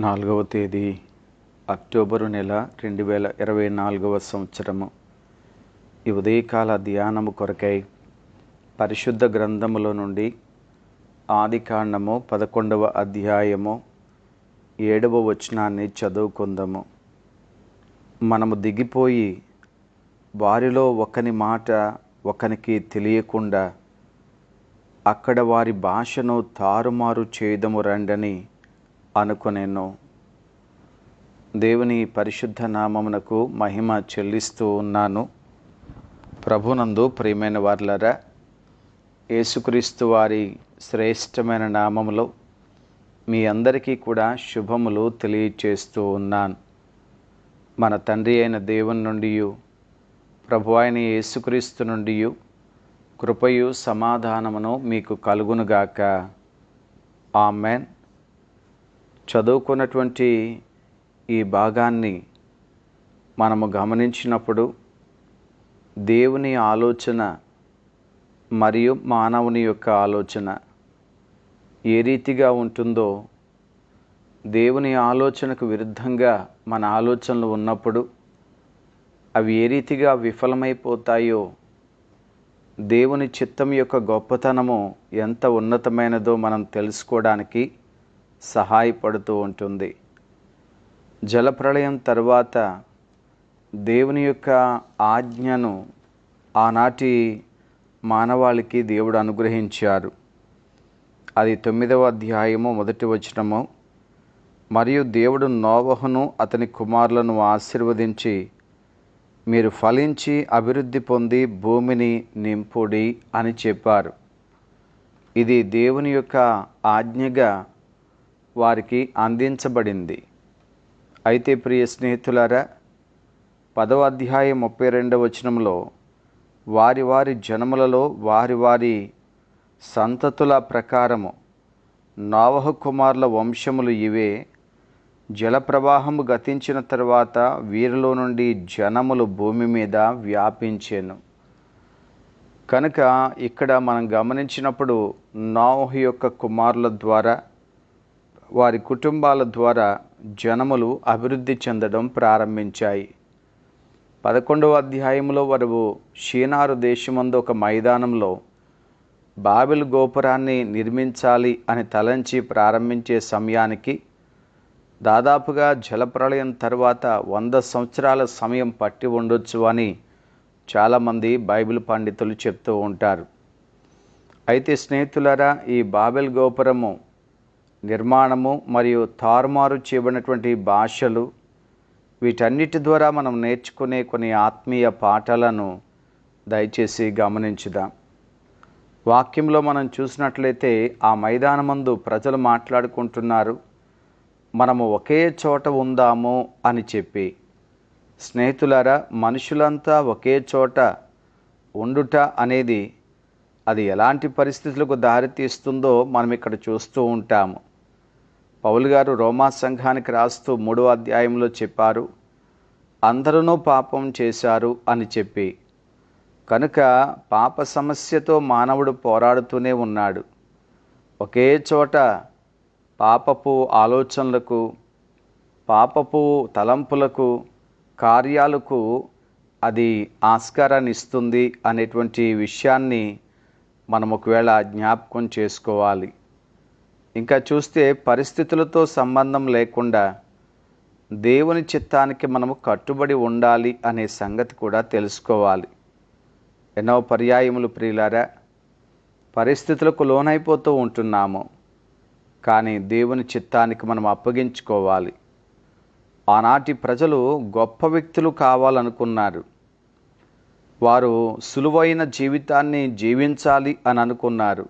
4వ తేదీ అక్టోబరు నెల 2024 సంవత్సరము. ఈ ఉదయకాల ధ్యానము కొరకై పరిశుద్ధ గ్రంథములో నుండి ఆదికాండము 11వ అధ్యాయము 7వ వచనాన్ని చదువుకుందాము. మనము దిగిపోయి వారిలో ఒకని మాట ఒకనికి తెలియకుండా అక్కడ వారి భాషను తారుమారు చేయదము రండని అనుకొనెను. దేవుని పరిశుద్ధ నామమునకు మహిమ చెల్లిస్తూ ఉన్నాను. ప్రభునందు ప్రియమైన వారలారా, యేసుక్రీస్తు వారి శ్రేష్టమైన నామములో మీ అందరికీ కూడా శుభములు తెలియచేస్తూ ఉన్నాను. మన తండ్రి అయిన దేవుని నుండి, ప్రభు అయిన యేసుక్రీస్తు నుండి కృపయు సమాధానమును మీకు కలుగునుగాక. ఆమెన్. చదువుకున్నటువంటి ఈ భాగాన్ని మనము గమనించినప్పుడు దేవుని ఆలోచన మరియు మానవుని యొక్క ఆలోచన ఏ రీతిగా ఉంటుందో, దేవుని ఆలోచనకు విరుద్ధంగా మన ఆలోచనలు ఉన్నప్పుడు అవి ఏ రీతిగా విఫలమైపోతాయో, దేవుని చిత్తం యొక్క గొప్పతనము ఎంత ఉన్నతమైనదో మనం తెలుసుకోవడానికి సహాయపడుతూ ఉంటుంది. జలప్రళయం తర్వాత దేవుని యొక్క ఆజ్ఞను ఆనాటి మానవాళికి దేవుడు అనుగ్రహించారు. అది 9వ అధ్యాయము 1వ వచనము. మరియు దేవుడు నోవహును అతని కుమారులను ఆశీర్వదించి, మీరు ఫలించి అభివృద్ధి పొంది భూమిని నింపుడి అని చెప్పారు. ఇది దేవుని యొక్క ఆజ్ఞగా వారికి అందించబడింది. అయితే ప్రియ స్నేహితులారా, 10వ అధ్యాయం 32వ వచనంలో వారి వారి జనములలో వారి వారి సంతతుల ప్రకారము నోవహు కుమారుల వంశములు ఇవే. జలప్రవాహము గతించిన తర్వాత వీరిలో నుండి జనములు భూమి మీద వ్యాపించెను. కనుక ఇక్కడ మనం గమనించినప్పుడు నోవహు యొక్క కుమారుల ద్వారా, వారి కుటుంబాల ద్వారా జనములు అభివృద్ధి చెందడం ప్రారంభించాయి. 11వ అధ్యాయంలో వారు షీనారు దేశమందు ఒక మైదానంలో బాబెలు గోపురాన్ని నిర్మించాలి అని తలంచి ప్రారంభించే సమయానికి దాదాపుగా జలప్రళయం తర్వాత 100 సంవత్సరాల సమయం పట్టి ఉండొచ్చు అని చాలామంది బైబిల్ పండితులు చెప్తూ ఉంటారు. అయితే స్నేహితులారా, ఈ బాబెల్ గోపురము నిర్మాణము మరియు తారుమారు చేయబడినటువంటి భాషలు, వీటన్నిటి ద్వారా మనం నేర్చుకునే కొన్ని ఆత్మీయ పాఠాలను దయచేసి గమనించుదాం. వాక్యంలో మనం చూసినట్లయితే ఆ మైదానమందు ప్రజలు మాట్లాడుకుంటున్నారు, మనము ఒకే చోట ఉందాము అని చెప్పి. స్నేహితులారా, మనుషులంతా ఒకే చోట ఉండుట అనేది అది ఎలాంటి పరిస్థితులకు దారితీస్తుందో మనం ఇక్కడ చూస్తూ ఉంటాము. పౌలు గారు రోమా సంఘానికి రాస్తూ 3వ అధ్యాయంలో చెప్పారు, అందరూ పాపం చేశారు అని చెప్పి. కనుక పాప సమస్యతో మానవుడు పోరాడుతూనే ఉన్నాడు. ఒకే చోట పాపపు ఆలోచనలకు, పాపపు తలంపులకు, కార్యాలకు అది ఆస్కారాన్ని ఇస్తుంది అనేటువంటి విషయాన్ని మనం ఒకవేళ జ్ఞాపకం చేసుకోవాలి. ఇంకా చూస్తే పరిస్థితులతో సంబంధం లేకుండా దేవుని చిత్తానికి మనము కట్టుబడి ఉండాలి అనే సంగతి కూడా తెలుసుకోవాలి. ఎన్నో పర్యాయములు ప్రియులారా, పరిస్థితులకు లోనైపోతూ ఉంటున్నాము, కానీ దేవుని చిత్తానికి మనం అప్పగించుకోవాలి. ఆనాటి ప్రజలు గొప్ప వ్యక్తులు కావాలనుకున్నారు. వారు సులువైన జీవితాన్ని జీవించాలి అని అనుకున్నారు.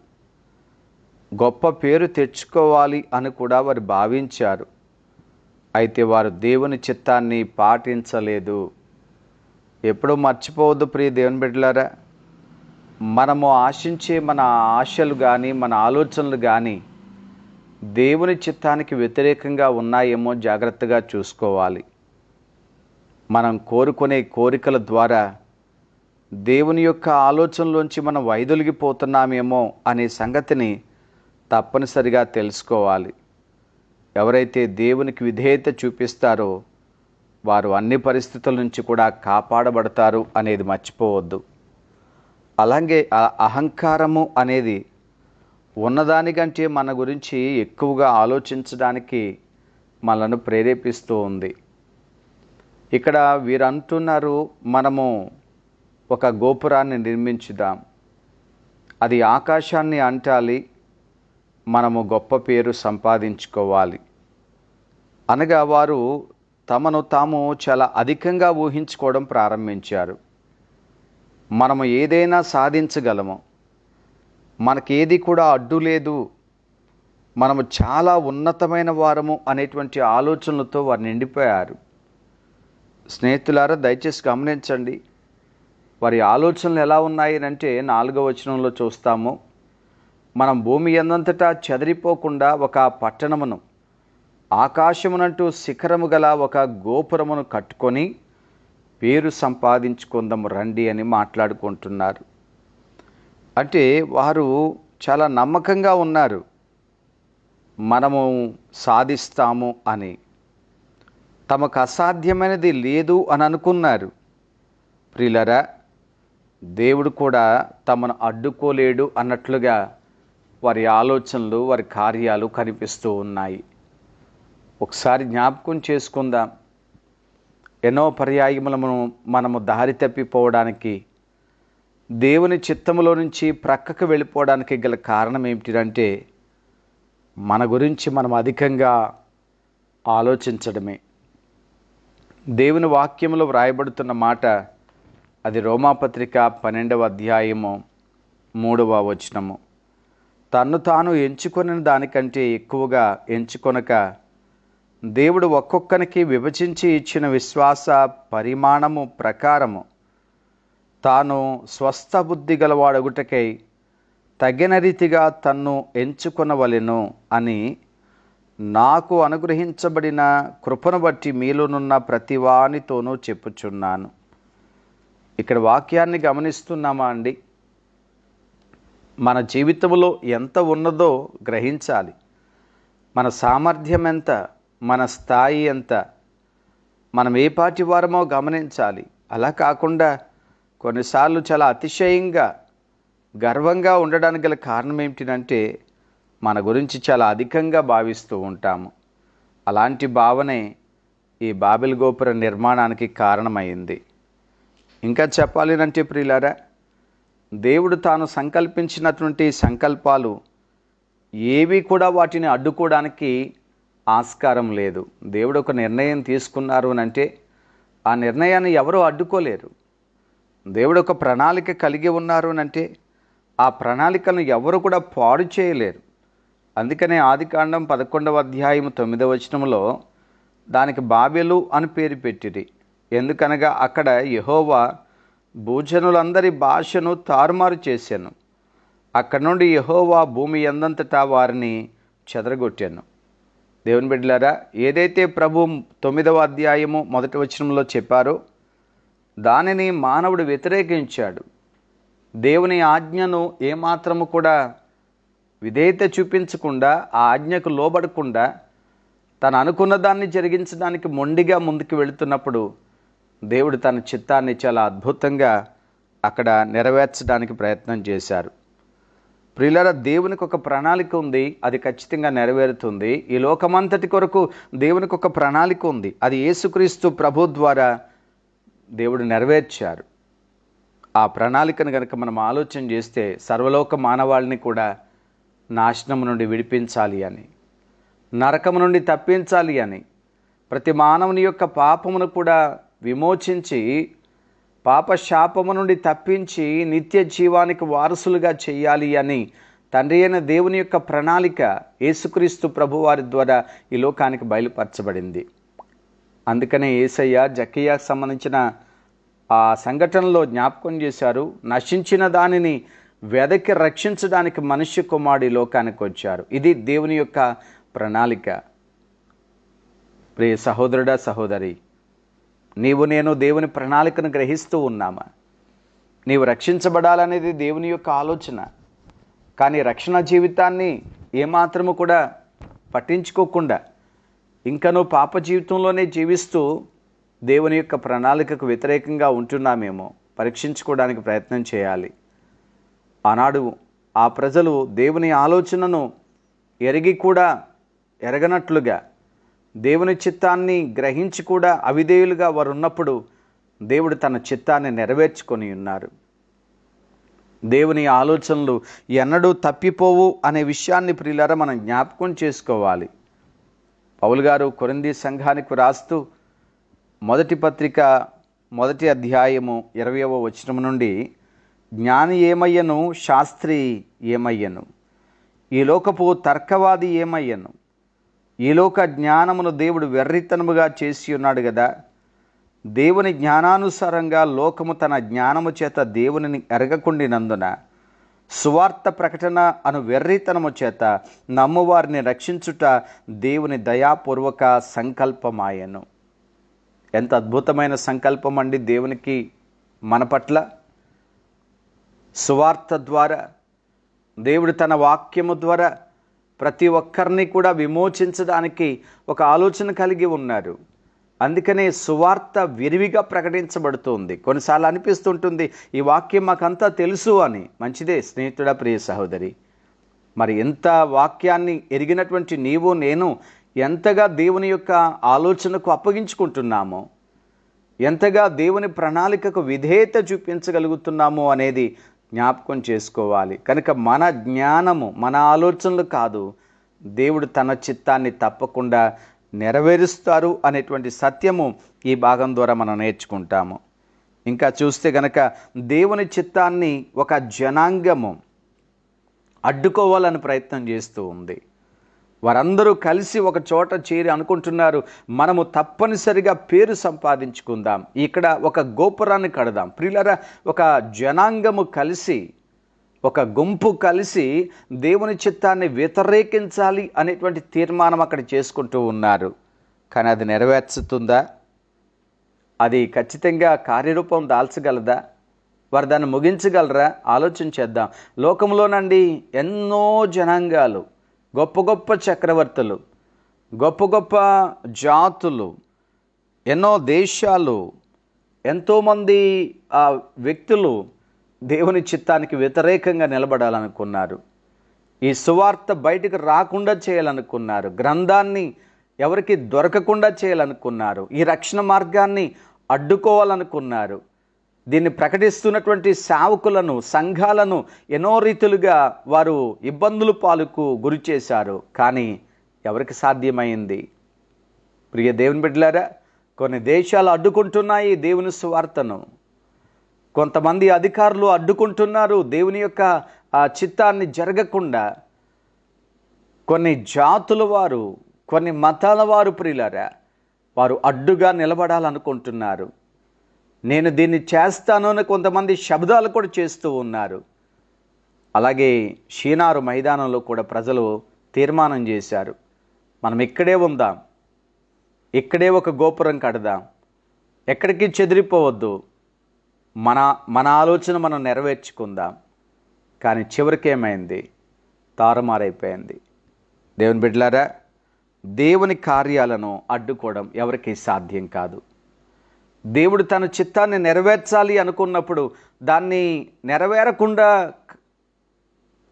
గొప్ప పేరు తెచ్చుకోవాలి అని కూడా వారు భావించారు. అయితే వారు దేవుని చిత్తాన్ని పాటించలేదు. ఎప్పుడూ మర్చిపోవద్దు ప్రియ దేవుని బిడ్డలారా, మనము ఆశించే మన ఆశలు కానీ, మన ఆలోచనలు కానీ దేవుని చిత్తానికి వ్యతిరేకంగా ఉన్నాయేమో జాగ్రత్తగా చూసుకోవాలి. మనం కోరుకునే కోరికల ద్వారా దేవుని యొక్క ఆలోచనలోంచి మనం వైదొలిగిపోతున్నామేమో అనే సంగతిని తప్పనిసరిగా తెలుసుకోవాలి. ఎవరైతే దేవునికి విధేయత చూపిస్తారో వారు అన్ని పరిస్థితుల నుంచి కూడా కాపాడబడతారు అనేది మర్చిపోవద్దు. అలాగే ఆ అహంకారము అనేది ఉన్నదానికంటే మన గురించి ఎక్కువగా ఆలోచించడానికి మనల్ని ప్రేరేపిస్తూ ఉంది. ఇక్కడ వీరు అంటున్నారు, మనము ఒక గోపురాన్ని నిర్మించుదాం, అది ఆకాశాన్ని అంటాలి, మనము గొప్ప పేరు సంపాదించుకోవాలి అనగా వారు తమను తాము చాలా అధికంగా ఊహించుకోవడం ప్రారంభించారు. మనము ఏదైనా సాధించగలము, మనకేది కూడా అడ్డు లేదు, మనము చాలా ఉన్నతమైన వారము అనేటువంటి ఆలోచనలతో వారు నిండిపోయారు. స్నేహితులారా, దయచేసి గమనించండి, వారి ఆలోచనలు ఎలా ఉన్నాయి అంటే 4వ వచనంలో చూస్తాము, మనం భూమి ఎందంతటా చెదిరిపోకుండా ఒక పట్టణమును, ఆకాశమునంటూ శిఖరము గల ఒక గోపురమును కట్టుకొని పేరు సంపాదించుకుందాము రండి అని మాట్లాడుకుంటున్నారు. అంటే వారు చాలా నమ్మకంగా ఉన్నారు, మనము సాధిస్తాము అని. తమకు అసాధ్యమైనది లేదు అని అనుకున్నారు. ప్రియులారా, దేవుడు కూడా తమను అడ్డుకోలేడు అన్నట్లుగా వారి ఆలోచనలు, వారి కార్యాలు కనిపిస్తూ ఉన్నాయి. ఒకసారి జ్ఞాపకం చేసుకుందాం, ఎన్నో పర్యాయములను మనము దారి తప్పిపోవడానికి, దేవుని చిత్తములో నుంచి ప్రక్కకు వెళ్ళిపోవడానికి గల కారణం ఏమిటంటే మన గురించి మనం అధికంగా ఆలోచించడమే. దేవుని వాక్యములో వ్రాయబడుతున్న మాట, అది రోమాపత్రిక 12వ అధ్యాయము 3వ వచనము. తన్ను తాను ఎంచుకొనిన దానికంటే ఎక్కువగా ఎంచుకొనక దేవుడు ఒక్కొక్కనికి విభజించి ఇచ్చిన విశ్వాస పరిమాణము ప్రకారము తాను స్వస్థ బుద్ధి గలవాడగుటకై తగిన రీతిగా తన్ను ఎంచుకొనవలెను అని నాకు అనుగ్రహించబడిన కృపను బట్టి మీలోనున్న ప్రతివానితోనూ చెప్పుచున్నాను. ఇక్కడ వాక్యాన్ని గమనిస్తున్నామా అండి? మన జీవితంలో ఎంత ఉన్నదో గ్రహించాలి. మన సామర్థ్యం ఎంత, మన స్థాయి ఎంత, మనం ఏ పాటి వారమో గమనించాలి. అలా కాకుండా కొన్నిసార్లు చాలా అతిశయంగా, గర్వంగా ఉండడానికి గల కారణం ఏమిటంటే మన గురించి చాలా అధికంగా భావిస్తూ ఉంటాము. అలాంటి భావనే ఈ బాబెల్ గోపుర నిర్మాణానికి కారణమైంది. ఇంకా చెప్పాలి అంటే ప్రియులారా, దేవుడు తాను సంకల్పించినటువంటి సంకల్పాలు ఏవి కూడా వాటిని అడ్డుకోవడానికి ఆస్కారం లేదు. దేవుడు ఒక నిర్ణయం తీసుకున్నారు అంటే ఆ నిర్ణయాన్ని ఎవరూ అడ్డుకోలేరు. దేవుడు ఒక ప్రణాళిక కలిగి ఉన్నారు అంటే ఆ ప్రణాళికను ఎవరు కూడా పాడు చేయలేరు. అందుకనే ఆదికాండం 11వ అధ్యాయం 9వ వచనంలో దానికి బాబెలు అని పేరు పెట్టిరి. ఎందుకనగా అక్కడ యెహోవా భూజనులందరి భాషను తారుమారు చేశాను. అక్కడి నుండి యెహోవా భూమి ఎందంతటా వారిని చెదరగొట్టాను. దేవుని బిడ్డలారా, ఏదైతే ప్రభు 9వ అధ్యాయము 1వ వచనంలో చెప్పారో దానిని మానవుడు వ్యతిరేకించాడు. దేవుని ఆజ్ఞను ఏమాత్రము కూడా విధేయత చూపించకుండా, ఆ ఆజ్ఞకు లోబడకుండా తను అనుకున్న దాన్ని జరిగించడానికి మొండిగా ముందుకు వెళుతున్నప్పుడు దేవుడు తన చిత్తాన్ని చాలా అద్భుతంగా అక్కడ నెరవేర్చడానికి ప్రయత్నం చేశారు. ప్రియులారా, దేవునికి ఒక ప్రణాళిక ఉంది, అది ఖచ్చితంగా నెరవేరుతుంది. ఈ లోకమంతటి కొరకు దేవునికి ఒక ప్రణాళిక ఉంది, అది యేసుక్రీస్తు ప్రభు ద్వారా దేవుడు నెరవేర్చారు. ఆ ప్రణాళికను కనుక మనం ఆలోచన చేస్తే సర్వలోక మానవాళిని కూడా నాశనం నుండి విడిపించాలి అని, నరకము నుండి తప్పించాలి అని, ప్రతి మానవుని యొక్క పాపమును కూడా విమోచించి పాప శాపము నుండి తప్పించి నిత్య జీవానికి వారసులుగా చేయాలి అని తండ్రి అయిన దేవుని యొక్క ప్రణాళిక యేసుక్రీస్తు ప్రభువారి ద్వారా ఈ లోకానికి బయలుపరచబడింది. అందుకనే యేసయ్య జక్కయ్యకు సంబంధించిన ఆ సంఘటనలో జ్ఞాపకం చేశారు, నశించిన దానిని వెదకి రక్షించడానికి మనుష్య కుమారుడు ఈ లోకానికి వచ్చారు. ఇది దేవుని యొక్క ప్రణాళిక. ప్రియ సహోదరుడా, సహోదరి, నీవు నేను దేవుని ప్రణాళికను గ్రహిస్తూ ఉన్నామా? నీవు రక్షించబడాలనేది దేవుని యొక్క ఆలోచన. కానీ రక్షణ జీవితాన్ని ఏమాత్రము కూడా పట్టించుకోకుండా ఇంకనూ పాప జీవితంలోనే జీవిస్తూ దేవుని యొక్క ప్రణాళికకు వ్యతిరేకంగా ఉంటున్నామేమో పరీక్షించుకోవడానికి ప్రయత్నం చేయాలి. ఆనాడు ఆ ప్రజలు దేవుని ఆలోచనను ఎరిగి కూడా ఎరగనట్లుగా, దేవుని చిత్తాన్ని గ్రహించి కూడా అవిధేయులుగా వారు ఉన్నప్పుడు దేవుడు తన చిత్తాన్ని నెరవేర్చుకొని ఉన్నారు. దేవుని ఆలోచనలు ఎన్నడూ తప్పిపోవు అనే విషయాన్ని ప్రియులారా మనం జ్ఞాపకం చేసుకోవాలి. పౌలు గారు కొరింథీ సంఘానికి రాస్తూ మొదటి పత్రిక 1వ అధ్యాయము 20వ వచనం నుండి, జ్ఞాని ఏమయ్యను, శాస్త్రి ఏమయ్యను, ఈ లోకపు తర్కవాది ఏమయ్యను, ఈ లోక జ్ఞానమును దేవుడు వెర్రితనముగా చేసి ఉన్నాడు కదా. దేవుని జ్ఞానానుసారంగా లోకము తన జ్ఞానము చేత దేవునిని ఎరగకుండినందున సువార్త ప్రకటన అను వెర్రితనము చేత నమ్మువారిని రక్షించుట దేవుని దయాపూర్వక సంకల్పమాయను. ఎంత అద్భుతమైన సంకల్పం అండి దేవునికి మన పట్ల. సువార్త ద్వారా దేవుడు తన వాక్యము ద్వారా ప్రతి ఒక్కరిని కూడా విమోచించడానికి ఒక ఆలోచన కలిగి ఉన్నారు. అందుకనే సువార్త విరివిగా ప్రకటించబడుతుంది. కొన్నిసార్లు అనిపిస్తుంటుంది ఈ వాక్యం మాకంతా తెలుసు అని. మంచిదే స్నేహితుడా, ప్రియ సహోదరి, మరి ఎంత వాక్యాన్ని ఎరిగినటువంటి నీవు నేను ఎంతగా దేవుని యొక్క ఆలోచనకు అప్పగించుకుంటున్నామో, ఎంతగా దేవుని ప్రణాళికకు విధేయత చూపించగలుగుతున్నామో అనేది జ్ఞాపకం చేసుకోవాలి. కనుక మన జ్ఞానము, మన ఆలోచనలు కాదు, దేవుడు తన చిత్తాన్ని తప్పకుండా నెరవేరుస్తారు అనేటువంటి సత్యము ఈ భాగం ద్వారా మనం నేర్చుకుంటాము. ఇంకా చూస్తే గనక దేవుని చిత్తాన్ని ఒక జనాంగము అడ్డుకోవాలని ప్రయత్నం చేస్తూ ఉంది. వారందరూ కలిసి ఒక చోట చేరి అనుకుంటున్నారు, మనము తప్పనిసరిగా పేరు సంపాదించుకుందాం, ఇక్కడ ఒక గోపురాన్ని కడదాం. ప్రియులారా, ఒక జనాంగము కలిసి, ఒక గుంపు కలిసి దేవుని చిత్తాన్ని వ్యతిరేకించాలి అనేటువంటి తీర్మానం అక్కడ చేసుకుంటూ ఉన్నారు. కానీ అది నెరవేర్చుతుందా? అది ఖచ్చితంగా కార్యరూపం దాల్చగలదా? వారు దాన్ని ముగించగలరా? ఆలోచన చేద్దాం. లోకంలోనండి ఎన్నో జనాంగాలు, గొప్ప గొప్ప చక్రవర్తులు, గొప్ప గొప్ప జాతులు, ఎన్నో దేశాలు, ఎంతోమంది వ్యక్తులు దేవుని చిత్తానికి వ్యతిరేకంగా నిలబడాలనుకున్నారు. ఈ సువార్త బయటకు రాకుండా చేయాలనుకున్నారు. గ్రంథాన్ని ఎవరికి దొరకకుండా చేయాలనుకున్నారు. ఈ రక్షణ మార్గాన్ని అడ్డుకోవాలనుకున్నారు. దీన్ని ప్రకటిస్తున్నటువంటి సేవకులను, సంఘాలను ఎన్నో రీతులుగా వారు ఇబ్బందులు పాలుకు గురి చేశారు. కానీ ఎవరికి సాధ్యమైంది? ప్రియ దేవుని బిడ్డలారా, కొన్ని దేశాలు అడ్డుకుంటున్నాయి దేవుని సువార్తను. కొంతమంది అధికారులు అడ్డుకుంటున్నారు దేవుని యొక్క చిత్తాన్ని జరగకుండా. కొన్ని జాతుల వారు, కొన్ని మతాల వారు ప్రియులారా, వారు అడ్డుగా నిలబడాలనుకుంటున్నారు. నేను దీన్ని చేస్తాను అని కొంతమంది శబ్దాలు కూడా చేస్తూ ఉన్నారు. అలాగే షీనారు మైదానంలో కూడా ప్రజలు తీర్మానం చేశారు, మనం ఇక్కడే ఉందాం, ఇక్కడే ఒక గోపురం కడదాం, ఎక్కడికి చెదిరిపోవద్దు, మన ఆలోచన మనం నెరవేర్చుకుందాం. కానీ చివరికి ఏమైంది? తారుమారైపోయింది. దేవుని బిడ్డలారా, దేవుని కార్యాలను అడ్డుకోవడం ఎవరికి సాధ్యం కాదు. దేవుడు తన చిత్తాన్ని నెరవేర్చాలి అనుకున్నప్పుడు దాన్ని నెరవేరకుండా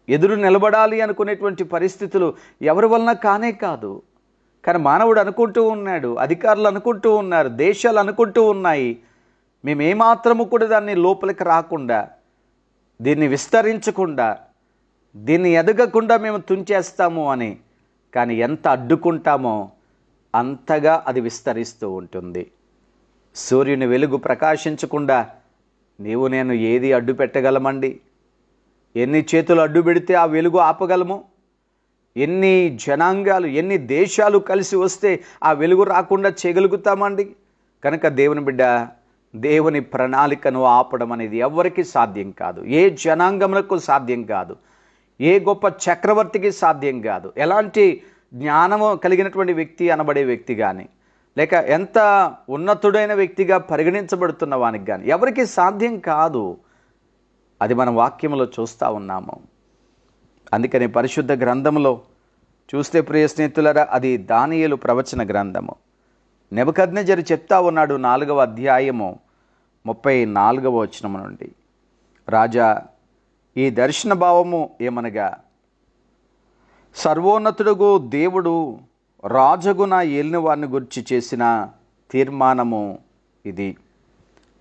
ఎదురు నిలబడాలి అనుకునేటువంటి పరిస్థితులు ఎవరి వలన కానే కాదు. కానీ మానవుడు అనుకుంటూ ఉన్నాడు, అధికారులు అనుకుంటూ ఉన్నారు, దేశాలు అనుకుంటూ ఉన్నాయి, మేమేమాత్రము కూడా దాన్ని లోపలికి రాకుండా, దీన్ని విస్తరించకుండా, దీన్ని ఎదగకుండా మేము తుంచేస్తాము అని. కానీ ఎంత అడ్డుకుంటామో అంతగా అది విస్తరిస్తూ ఉంటుంది. సూర్యుని వెలుగు ప్రకాశించకుండా నీవు నేను ఏది అడ్డు పెట్టగలమండి? ఎన్ని చేతులు అడ్డు పెడితే ఆ వెలుగు ఆపగలము? ఎన్ని జనాంగాలు, ఎన్ని దేశాలు కలిసి వస్తే ఆ వెలుగు రాకుండా చేయగలుగుతామండి? కనుక దేవుని బిడ్డ, దేవుని ప్రణాళికను ఆపడం అనేది ఎవరికి సాధ్యం కాదు. ఏ జనాంగములకు సాధ్యం కాదు, ఏ గొప్ప చక్రవర్తికి సాధ్యం కాదు. ఎలాంటి జ్ఞానము కలిగినటువంటి వ్యక్తి అనబడే వ్యక్తి కానీ, లేక ఎంత ఉన్నతుడైన వ్యక్తిగా పరిగణించబడుతున్న వానికి కానీ ఎవరికి సాధ్యం కాదు. అది మనం వాక్యంలో చూస్తూ ఉన్నాము. అందుకని పరిశుద్ధ గ్రంథంలో చూస్తే ప్రియ స్నేహితులారా, అది దానియేలు ప్రవచన గ్రంథము. నెబుకద్నెజరు చెప్తా ఉన్నాడు 4వ అధ్యాయము 34వ వచనము నుండి, రాజా, ఈ దర్శన భావము ఏమనగా, సర్వోన్నతుడుగు దేవుడు రాజగున ఏలిన వారిని గురించి చేసిన తీర్మానము ఇది.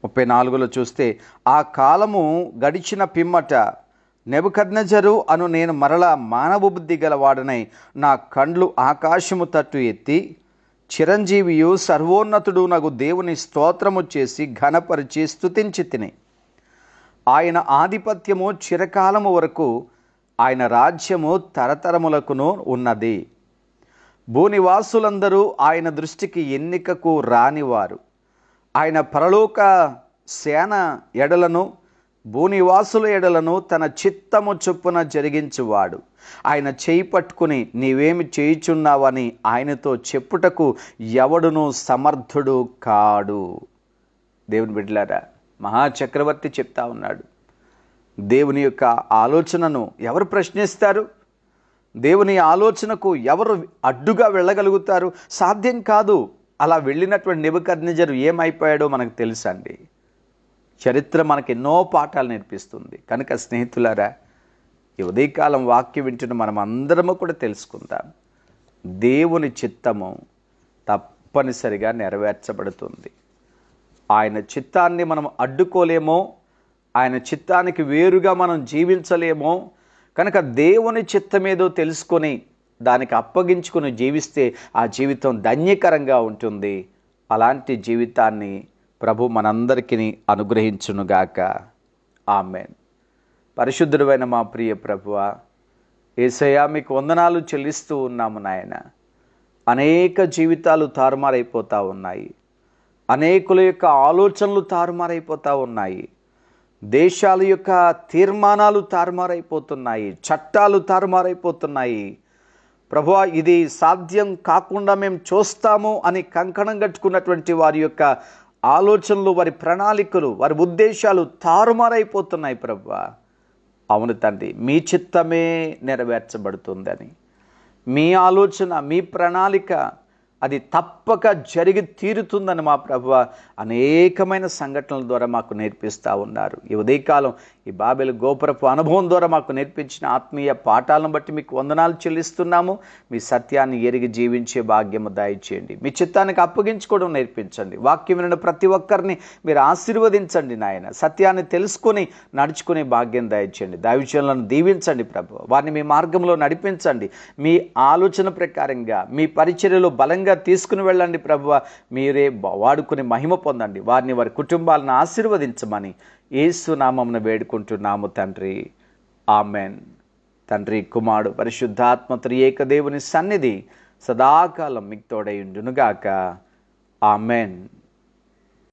34లో చూస్తే, ఆ కాలము గడిచిన పిమ్మట నెబుకద్నెజరు అను నేను మరలా మానవ బుద్ధి గలవాడనై నా కండ్లు ఆకాశము తట్టు ఎత్తి చిరంజీవియు సర్వోన్నతుడు నగు దేవుని స్తోత్రము చేసి ఘనపరిచి స్తుతించి తిని, ఆయన ఆధిపత్యము చిరకాలము వరకు, ఆయన రాజ్యము తరతరములకును ఉన్నది. భూనివాసులందరూ ఆయన దృష్టికి ఎన్నికకు రానివారు. ఆయన పరలోక సేన ఎడలను భూనివాసుల ఎడలను తన చిత్తము చొప్పున జరిగించువాడు. ఆయన చేయి పట్టుకుని నీవేమి చేయుచున్నావని ఆయనతో చెప్పుటకు ఎవడును సమర్థుడు కాడు. దేవుని బిడ్డలారా, మహాచక్రవర్తి చెప్తా ఉన్నాడు, దేవుని యొక్క ఆలోచనను ఎవరు ప్రశ్నిస్తారు? దేవుని ఆలోచనకు ఎవరు అడ్డుగా వెళ్ళగలుగుతారు? సాధ్యం కాదు. అలా వెళ్ళినటువంటి నెబుకద్నెజరు ఏమైపోయాడో మనకు తెలుసండి. చరిత్ర మనకి ఎన్నో పాఠాలు నేర్పిస్తుంది. కనుక స్నేహితులారా, ఈ ఉదయకాలం వాక్యం వింటున్న మనం అందరము కూడా తెలుసుకుందాం, దేవుని చిత్తము తప్పనిసరిగా నెరవేర్చబడుతుంది. ఆయన చిత్తాన్ని మనం అడ్డుకోలేమో, ఆయన చిత్తానికి వేరుగా మనం జీవించలేమో. కనుక దేవుని చిత్తమేదో తెలుసుకొని దానికి అప్పగించుకొని జీవిస్తే ఆ జీవితం ధన్యకరంగా ఉంటుంది. అలాంటి జీవితాన్ని ప్రభు మనందరికీ అనుగ్రహించునుగాక. ఆమేన్. పరిశుద్ధుడైన మా ప్రియ ప్రభువా, యేసయ్యా, మీకు వందనాలు చెల్లిస్తూ ఉన్నాము నాయన. అనేక జీవితాలు తారుమారైపోతూ ఉన్నాయి. అనేకుల యొక్క ఆలోచనలు తారుమారైపోతూ ఉన్నాయి. దేశాల యొక్క తీర్మానాలు తారుమారైపోతున్నాయి. చట్టాలు తారుమారైపోతున్నాయి. ప్రభువా, ఇది సాధ్యం కాకుండా మేము చూస్తాము అని కంకణం కట్టుకున్నటువంటి వారి యొక్క ఆలోచనలు, వారి ప్రణాళికలు, వారి ఉద్దేశాలు తారుమారైపోతున్నాయి. ప్రభువా, అవును తండ్రి, మీ చిత్తమే నెరవేర్చబడుతుందని, మీ ఆలోచన, మీ ప్రణాళిక అది తప్పక జరిగి తీరుతుందని మా ప్రభువా అనేకమైన సంఘటనల ద్వారా మాకు నేర్పిస్తూ ఉన్నారు. ఈ ఉదయకాలం ఈ బాబెలు గోపురపు అనుభవం ద్వారా మాకు నేర్పించిన ఆత్మీయ పాఠాలను బట్టి మీకు వందనాలు చెల్లిస్తున్నాము. మీ సత్యాన్ని ఎరిగి జీవించే భాగ్యము దయచేయండి. మీ చిత్తానికి అప్పగించుకోవడం నేర్పించండి. వాక్యం విన్న ప్రతి ఒక్కరిని మీరు ఆశీర్వదించండి నాయన. సత్యాన్ని తెలుసుకొని నడుచుకునే భాగ్యం దయచేయండి. దైవజనులను దీవించండి ప్రభు. వారిని మీ మార్గంలో నడిపించండి. మీ ఆలోచన ప్రకారంగా మీ పరిచర్యలో బలంగా తీసుకుని వెళ్ళండి ప్రభువా. మీరే వాడుకుని మహిమ పొందండి. వారిని, వారి కుటుంబాలను ఆశీర్వదించమని యేసు నామమున వేడుకుంటున్నాము తండ్రి. ఆమెన్. తండ్రి, కుమారుడు, పరిశుద్ధాత్మ త్రియేక దేవుని సన్నిధి సదాకాలం మీకు తోడై ఉండునుగాక. ఆమెన్.